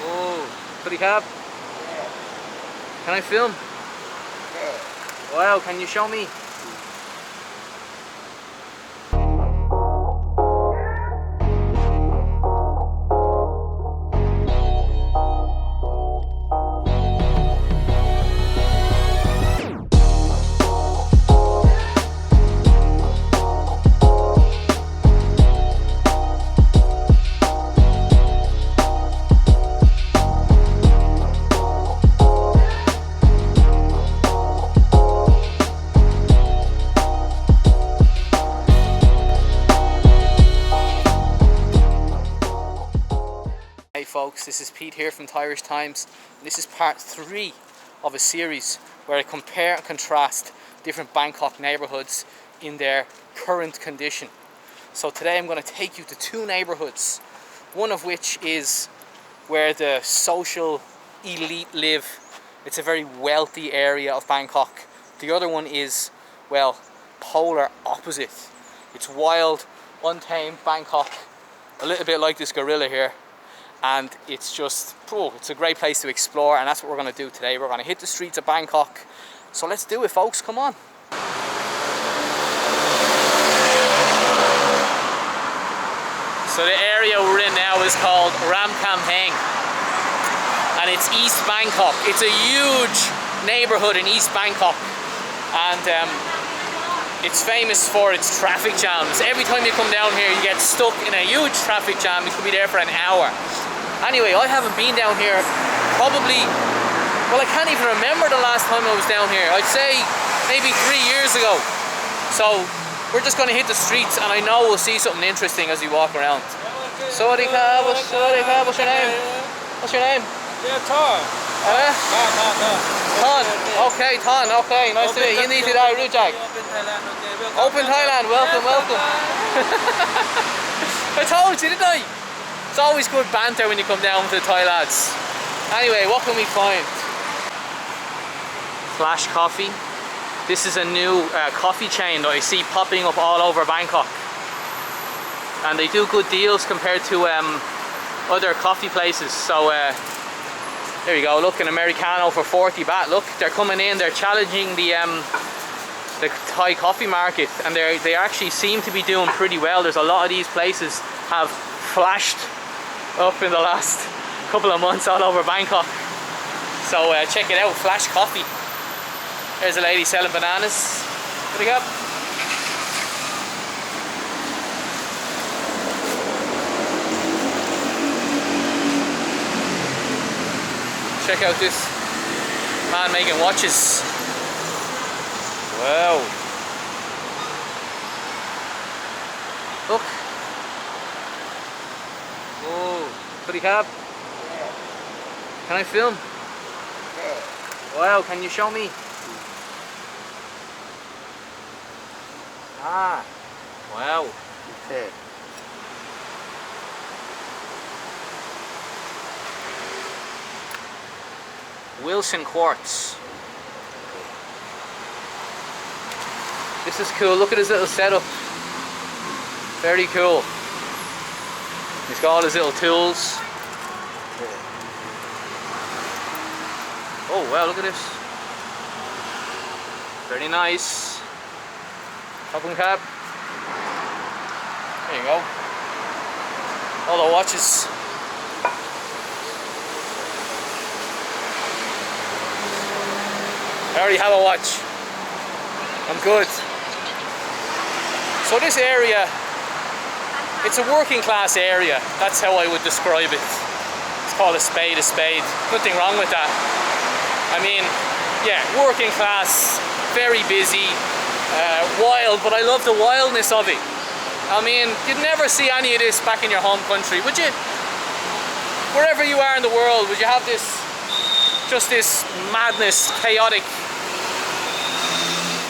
Oh, pretty cab. Yeah. Can I film? Yeah. Wow, can you show me? Hey folks, this is Pete here from Irish Times. This is part 3 of a series where I compare and contrast different Bangkok neighbourhoods in their current condition. So today I'm going to take you to 2 neighbourhoods, one of which is where the social elite live. It's a very wealthy area of Bangkok. The other one is, well, polar opposite. It's wild, untamed Bangkok, a little bit like this gorilla here. And it's just, it's a great place to explore, and that's what we're going to do today. We're going to hit the streets of Bangkok. So let's do it, folks, come on. So the area we're in now is called Ram Kam Heng, and it's East Bangkok. It's a huge neighborhood in East Bangkok, and it's famous for its traffic jams. Every time you come down here, you get stuck in a huge traffic jam. You could be there for an hour. Anyway, I haven't been down here probably, well, I can't even remember the last time I was down here. I'd say maybe 3 years ago. So we're just going to hit the streets, and I know we'll see something interesting as we walk around. Sawadee ka, what's your name? What's your name? Yeah, Ton. Ton. Okay, Ton. Okay, nice to meet you. You need to die, Rujak. Open Thailand. Welcome, welcome. I told you, didn't I? It's always good banter when you come down with the Thai lads. Anyway, what can we find? Flash Coffee. This is a new coffee chain that I see popping up all over Bangkok. And they do good deals compared to other coffee places. So there you go, look, an Americano for 40 baht. Look, they're coming in, they're challenging the Thai coffee market, and they actually seem to be doing pretty well. There's a lot of these places have flashed up in the last couple of months all over Bangkok. So check it out, Flash Coffee. There's a lady selling bananas. What do you got? Check out this man making watches. Wow. Look. Oh, pretty cab. Yeah. Can I film? Yeah. Wow, can you show me? Ah, wow. Okay. Wilson Quartz. This is cool. Look at his little setup. Very cool. He's got all his little tools. Oh wow, look at this. Very nice. Open cab. There you go. All the watches. I already have a watch. I'm good. So this area, it's a working class area. That's how I would describe it. It's called a spade. Nothing wrong with that. I mean, yeah, working class, very busy, wild, but I love the wildness of it. I mean, you'd never see any of this back in your home country, would you? Wherever you are in the world, would you have this, just this madness, chaotic?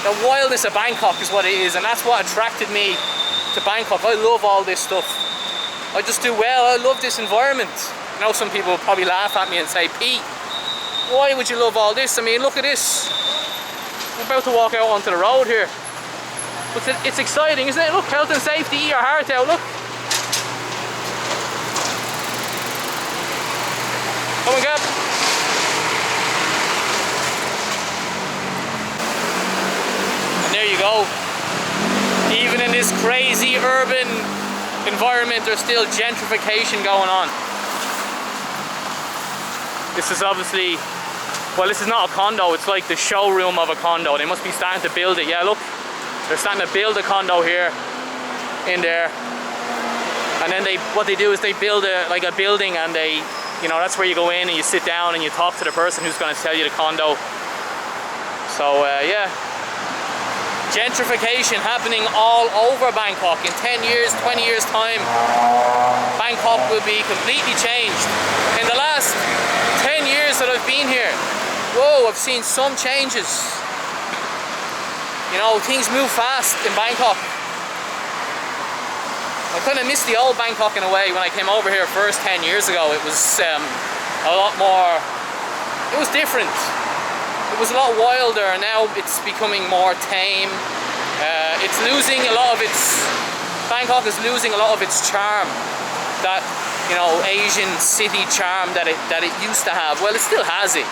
The wildness of Bangkok is what it is, and that's what attracted me to Bangkok. I love all this stuff. I just do well. I love this environment. I know some people will probably laugh at me and say, Pete, why would you love all this? I mean, look at this. I'm about to walk out onto the road here. But it's exciting, isn't it? Look, health and safety, eat your heart out, look. crazy urban environment, there's still gentrification going on. This is obviously, well, this is not a condo, it's like the showroom of a condo. They must be starting to build it. Yeah, look, they're starting to build a condo here, in there. And then what they do is they build like a building, and they, you know, that's where you go in and you sit down and you talk to the person who's going to sell you the condo. So yeah, gentrification happening all over Bangkok. In 10 years, 20 years time, Bangkok will be completely changed. In the last 10 years that I've been here, whoa, I've seen some changes. You know, things move fast in Bangkok. I kind of missed the old Bangkok in a way. When I came over here first 10 years ago, it was a lot more, it was different. It was a lot wilder, and now it's becoming more tame. It's losing a lot of its, Bangkok is losing a lot of its charm. That, you know, Asian city charm that it used to have. Well, it still has it,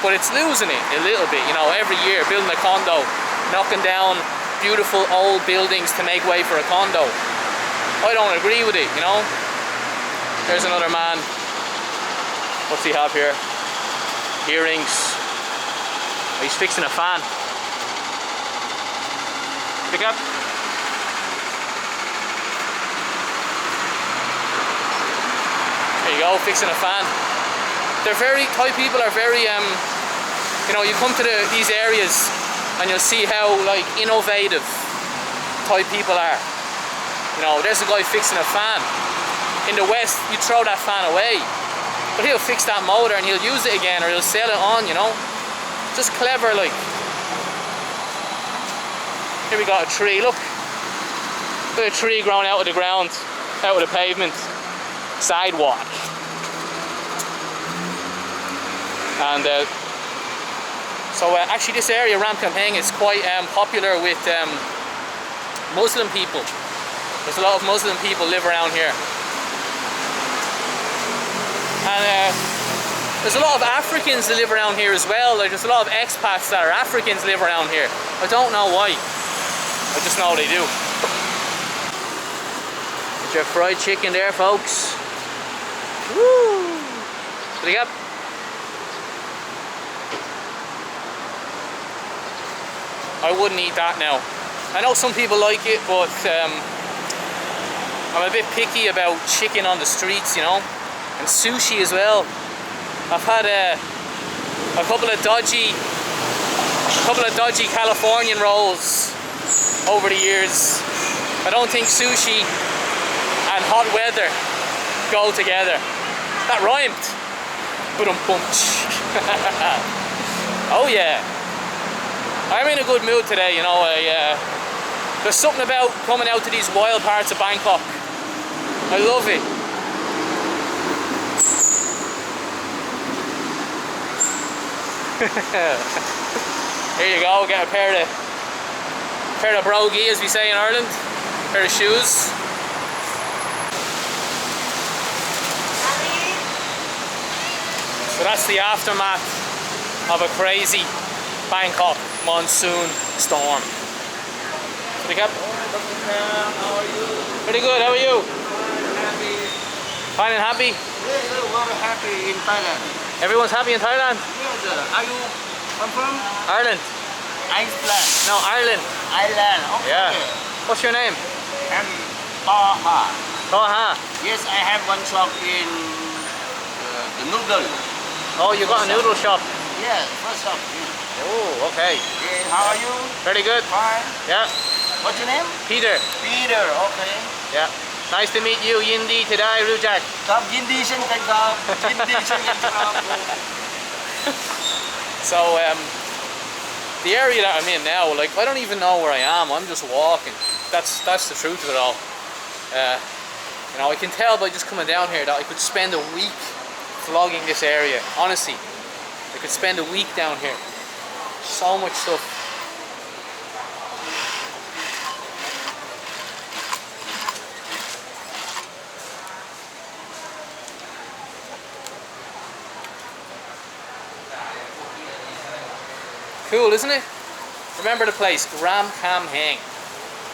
but it's losing it a little bit. You know, every year building a condo, knocking down beautiful old buildings to make way for a condo. I don't agree with it, you know. There's another man. What's he have here? Earrings. Oh, he's fixing a fan. Pick up. There you go, fixing a fan. They're very, Thai people are very, you know, you come to these areas and you'll see how, like, innovative Thai people are. You know, there's a guy fixing a fan. In the West, you throw that fan away. But he'll fix that motor and he'll use it again, or he'll sell it on, you know. Just clever, like. Here we got a tree, look. Look at a tree growing out of the ground, out of the pavement. Sidewalk. And so actually this area, Ram Kamphaeng, is quite popular with Muslim people. There's a lot of Muslim people live around here. And there's a lot of Africans that live around here as well. Like, there's a lot of expats that are Africans live around here. I don't know why. I just know they do. Get your fried chicken there, folks. Woo! What do you got? I wouldn't eat that now. I know some people like it, but I'm a bit picky about chicken on the streets, you know, and sushi as well. I've had a couple of dodgy Californian rolls over the years. I don't think sushi and hot weather go together. That rhymed. Oh yeah. I'm in a good mood today, you know. There's something about coming out to these wild parts of Bangkok. I love it. Here you go, get a pair of brogues, as we say in Ireland. A pair of shoes. So that's the aftermath of a crazy Bangkok monsoon storm. Pretty good. How are you? Pretty good, how are you? Happy. Fine and happy? Yes, very happy in Thailand. Everyone's happy in Thailand? Yes, sir. Are you from? Ireland. Iceland. No, Ireland. Ireland. Okay. Yeah. What's your name? I'm Taha. Taha. Yes, I have one shop in the noodle. Oh, you got a noodle shop? Yes, first shop. Oh, okay. Okay, how are you? Very good. Fine. Yeah. What's your name? Peter. Peter, okay. Yeah. Nice to meet you, Yindi today, Rujak. ครับยินดีเช่นกันครับยินดีเช่นกันครับ So, the area that I'm in now, like, I don't even know where I am. I'm just walking. That's the truth of it all. You know, I can tell by just coming down here that I could spend a week vlogging this area. Honestly, I could spend a week down here. So much stuff. Cool, isn't it? Remember the place, Ram Kamphaeng.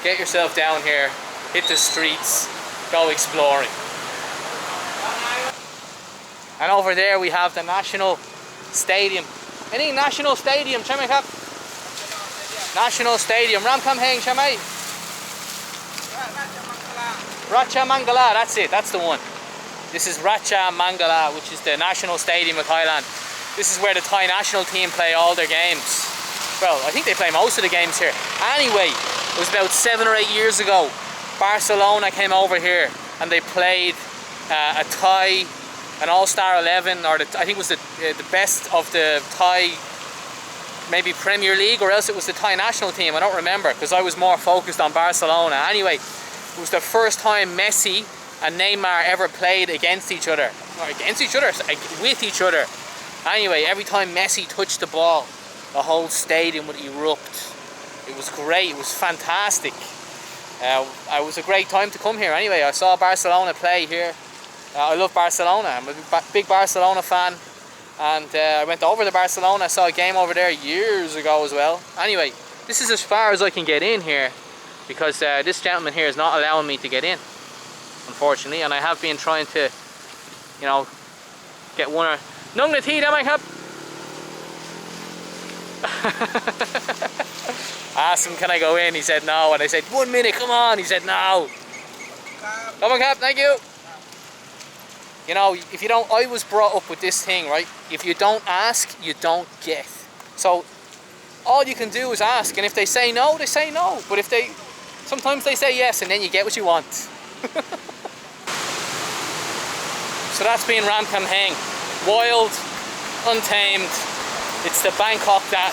get yourself down here, hit the streets, go exploring. And over there we have the National Stadium. Any National Stadium, Chemai Cap? National Stadium, Ramkhamhaeng, Chemai? Racha Mangala, that's it, that's the one. This is Racha Mangala, which is the National Stadium of Thailand. This is where the Thai national team play all their games. Well, I think they play most of the games here. Anyway, it was about 7 or 8 years ago. Barcelona came over here and they played an All-Star 11, or I think it was the best of the Thai, maybe Premier League, or else it was the Thai national team. I don't remember because I was more focused on Barcelona. Anyway, it was the first time Messi and Neymar ever played against each other. Or against each other? With each other. Anyway, every time Messi touched the ball, the whole stadium would erupt. It was great, it was fantastic. It was a great time to come here. Anyway, I saw Barcelona play here. I love Barcelona, I'm a big Barcelona fan. And I went over to Barcelona, I saw a game over there years ago as well. Anyway, this is as far as I can get in here, because this gentleman here is not allowing me to get in, unfortunately. And I have been trying to, you know, get one or... Nung na tea, damn cup. Asked him, can I go in? He said no, and I said, 1 minute, come on. He said no. Come on, Cap, thank you. You know, if you don't, I was brought up with this thing, right? If you don't ask, you don't get. So all you can do is ask, and if they say no, they say no. But if they, sometimes they say yes, and then you get what you want. So that's been Ramkhamhaeng. Wild, untamed. It's the Bangkok that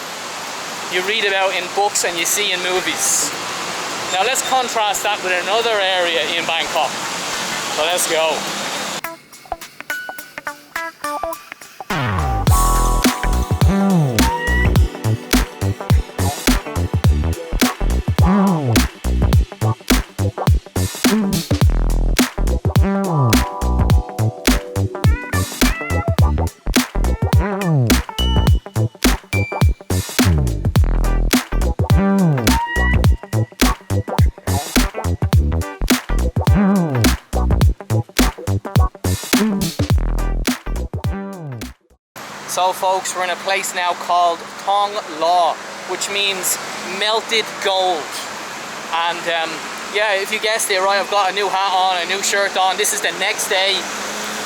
you read about in books and you see in movies. Now let's contrast that with another area in Bangkok. So let's go. So folks, we're in a place now called Thong Law, which means melted gold. And yeah, if you guessed it right, I've got a new hat on, a new shirt on. This is the next day.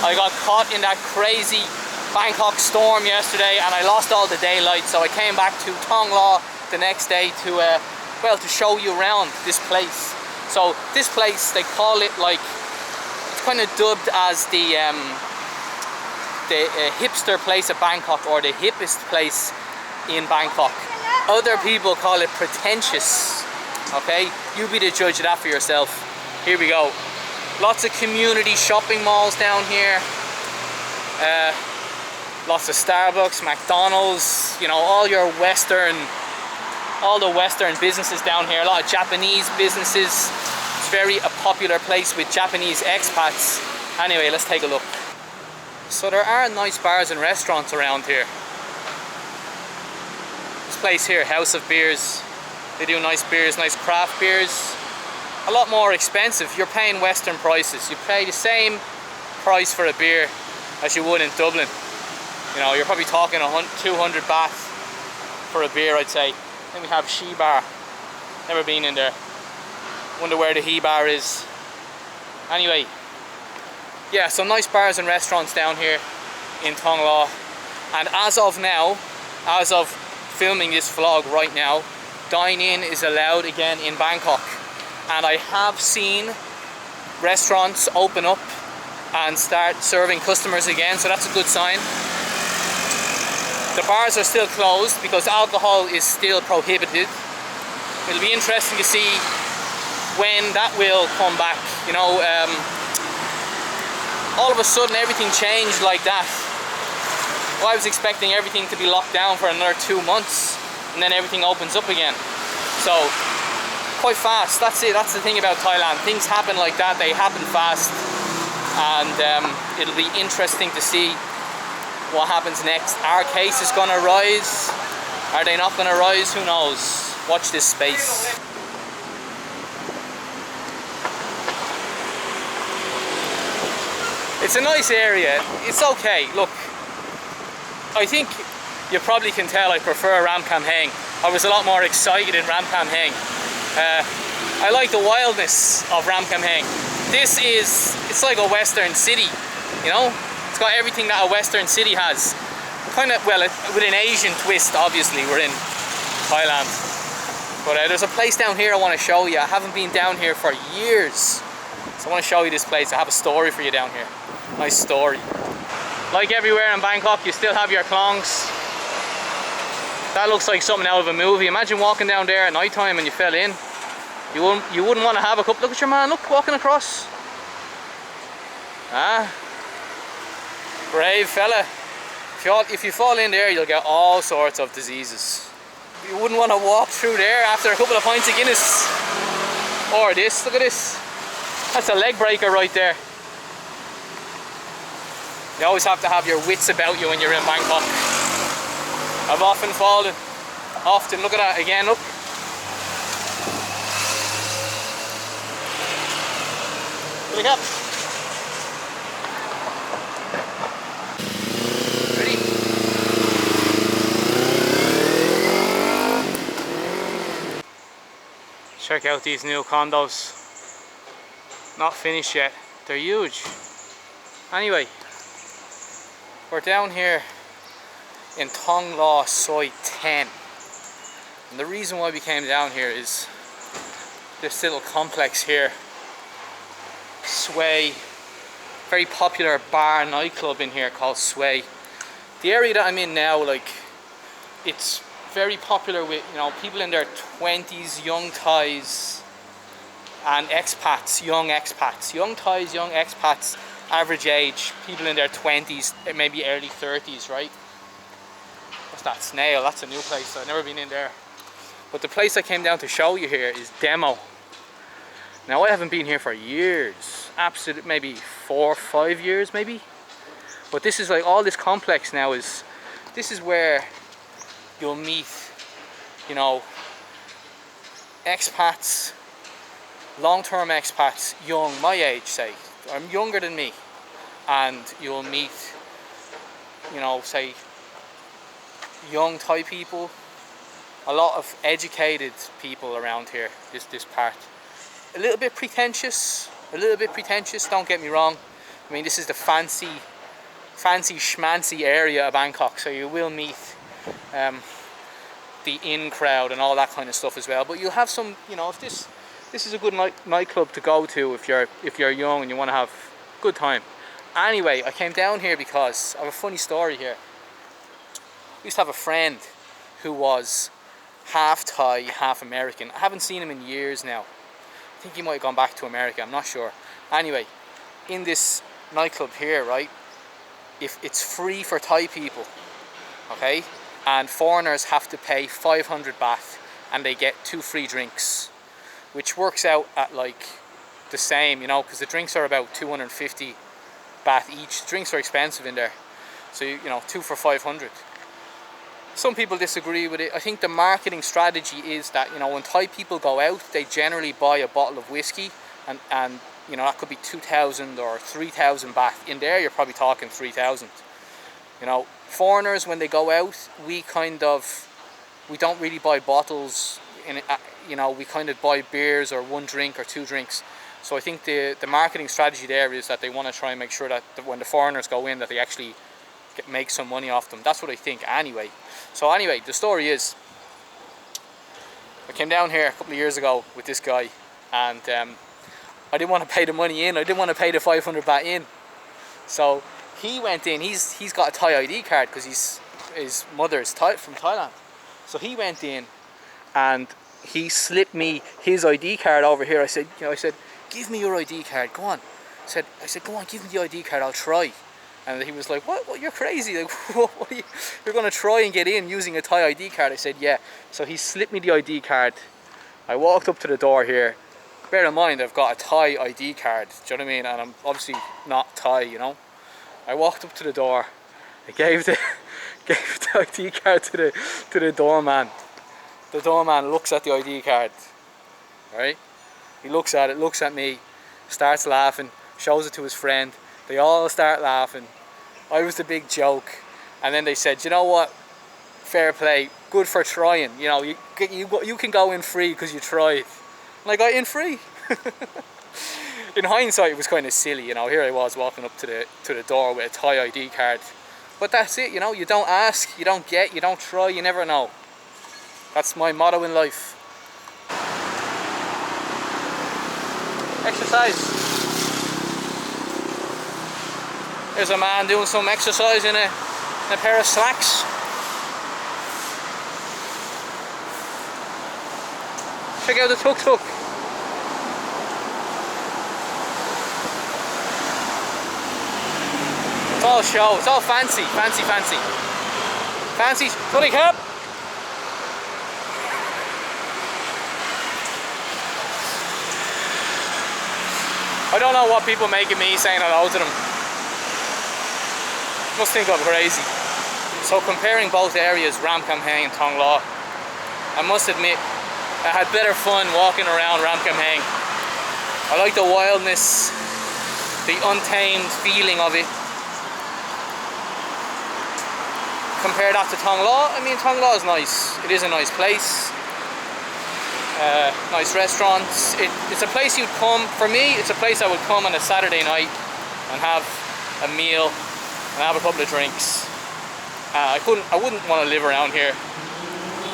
I got caught in that crazy Bangkok storm yesterday and I lost all the daylight, so I came back to Thong Law the next day to well, to show you around this place. So this place, they call it, like, it's kind of dubbed as the hipster place of Bangkok, or the hippest place in Bangkok. Other people call it pretentious. Okay, you be the judge of that for yourself. Here we go. Lots of community shopping malls down here. Lots of Starbucks, McDonald's, you know, all the Western businesses down here. A lot of Japanese businesses. It's very a popular place with Japanese expats. Anyway, let's take a look. So there are nice bars and restaurants around here. This place here, House of Beers. They do nice beers, nice craft beers. A lot more expensive. You're paying Western prices. You pay the same price for a beer as you would in Dublin. You know, you're probably talking 200 baht for a beer, I'd say. Then we have She Bar. Never been in there. Wonder where the He Bar is. Anyway, yeah, some nice bars and restaurants down here in Thong Law. And as of now, as of filming this vlog right now, dine-in is allowed again in Bangkok. And I have seen restaurants open up and start serving customers again, so that's a good sign. The bars are still closed because alcohol is still prohibited. It'll be interesting to see when that will come back. You know, all of a sudden everything changed like that. Well, I was expecting everything to be locked down for another 2 months and then everything opens up again. So, quite fast. That's it. That's the thing about Thailand. Things happen like that. They happen fast. And it'll be interesting to see what happens next. Our case is gonna rise. Are they not gonna rise? Who knows? Watch this space. It's a nice area. It's okay. Look, I think you probably can tell I prefer Ramkhamhaeng. I was a lot more excited in Ramkhamhaeng. I like the wildness of Ramkhamhaeng. It's like a western city, you know? It's got everything that a western city has. Kind of, well, with an Asian twist, obviously. We're in Thailand. But there's a place down here I want to show you. I haven't been down here for years. So I want to show you this place. I have a story for you down here. Nice story. Like everywhere in Bangkok, you still have your klongs. That looks like something out of a movie. Imagine walking down there at night time and you fell in. You wouldn't want to have a couple. Look at your man, look, walking across. Ah, brave fella. If you fall in there, you'll get all sorts of diseases. You wouldn't want to walk through there after a couple of pints of Guinness. Or this, look at this. That's a leg breaker right there. You always have to have your wits about you when you're in Bangkok. I've often fallen. Often, look at that again, look. Look up. Ready? Check out these new condos. Not finished yet. They're huge. Anyway, we're down here in Thong Lo Soi 10. And the reason why we came down here is this little complex here. Sway, very popular bar nightclub in here called Sway. The area that I'm in now, like, it's very popular with, you know, people in their 20s, young Thais and expats, young expats. Young Thais, young expats, average age, people in their 20s, maybe early 30s, right? What's that, Snail? That's a new place. I've never been in there. But the place I came down to show you here is Demo. Now, I haven't been here for years, absolutely, maybe 4 or 5 years maybe. But this is like, all this complex now is, this is where you'll meet, you know, expats, long-term expats, young, my age, say, or younger than me. And you'll meet, you know, say, young Thai people, a lot of educated people around here, this part. A little bit pretentious, don't get me wrong. I mean, this is the fancy schmancy area of Bangkok, so you will meet the in crowd and all that kind of stuff as well. But you'll have some, you know, if this is a good nightclub to go to if you're young and you want to have a good time. Anyway, I came down here because I have a funny story here. I used to have a friend who was half Thai, half American. I haven't seen him in years now. I think he might have gone back to America, I'm not sure. Anyway, in this nightclub here, right, if it's free for Thai people, okay, and foreigners have to pay 500 baht and they get 2 free drinks, which works out at like the same, you know, because the drinks are about 250 baht each. Drinks are expensive in there, so you know, 2 for 500. Some people disagree with it. I think the marketing strategy is that, you know, when Thai people go out, they generally buy a bottle of whiskey, and you know, that could be 2,000 or 3,000 baht. In there, you're probably talking 3,000. You know, foreigners, when they go out, we don't really buy bottles. You know, we kind of buy beers or 1 drink or 2 drinks. So I think the marketing strategy there is that they want to try and make sure that when the foreigners go in, that they actually make some money off them. That's what I think anyway. So anyway, the story is, I came down here a couple of years ago with this guy, and I didn't want to pay the money in. I didn't want to pay the 500 baht in. So he went in. He's got a Thai ID card because his mother is from Thailand. So he went in and he slipped me his ID card over here. I said, give me your ID card. Go on. I said, go on, give me the ID card. I'll try. And he was like, what, you're crazy, like, what are you're going to try and get in using a Thai ID card? I said, yeah. So he slipped me the ID card. I walked up to the door here. Bear in mind, I've got a Thai ID card, do you know what I mean? And I'm obviously not Thai, you know. I walked up to the door. I gave the ID card to the doorman. The doorman looks at the ID card, right? He looks at it, looks at me, starts laughing, shows it to his friend. They all start laughing. I was the big joke. And then they said, you know what? Fair play. Good for trying. You know, you can go in free because you tried. And I got in free. In hindsight, it was kind of silly. You know, here I was walking up to the door with a Thai ID card. But that's it, you know. You don't ask, you don't get, you don't try, you never know. That's my motto in life. Exercise. There's a man doing some exercise in a pair of slacks. Check out the tuk-tuk. It's all show, it's all fancy. Fancy, fully cap. I don't know what people make of me saying hello to them. Must think I'm crazy. So comparing both areas, Ramkhamhaeng and Thonglor, I must admit I had better fun walking around Ramkhamhaeng. I like the wildness, the untamed feeling of it. Compare that to Thonglor, I mean Thonglor is nice. It is a nice place. Nice restaurants. It's a place you'd come, for me it's a place I would come on a Saturday night and have a meal and have a couple of drinks. I wouldn't want to live around here.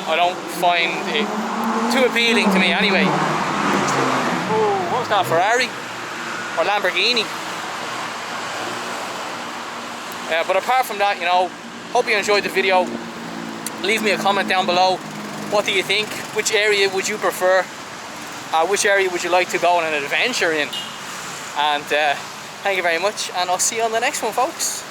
I don't find it too appealing to me anyway. Oh, what's that, Ferrari? Or Lamborghini? But apart from that, you know, hope you enjoyed the video. Leave me a comment down below. What do you think? Which area would you prefer? Which area would you like to go on an adventure in? And thank you very much, and I'll see you on the next one, folks.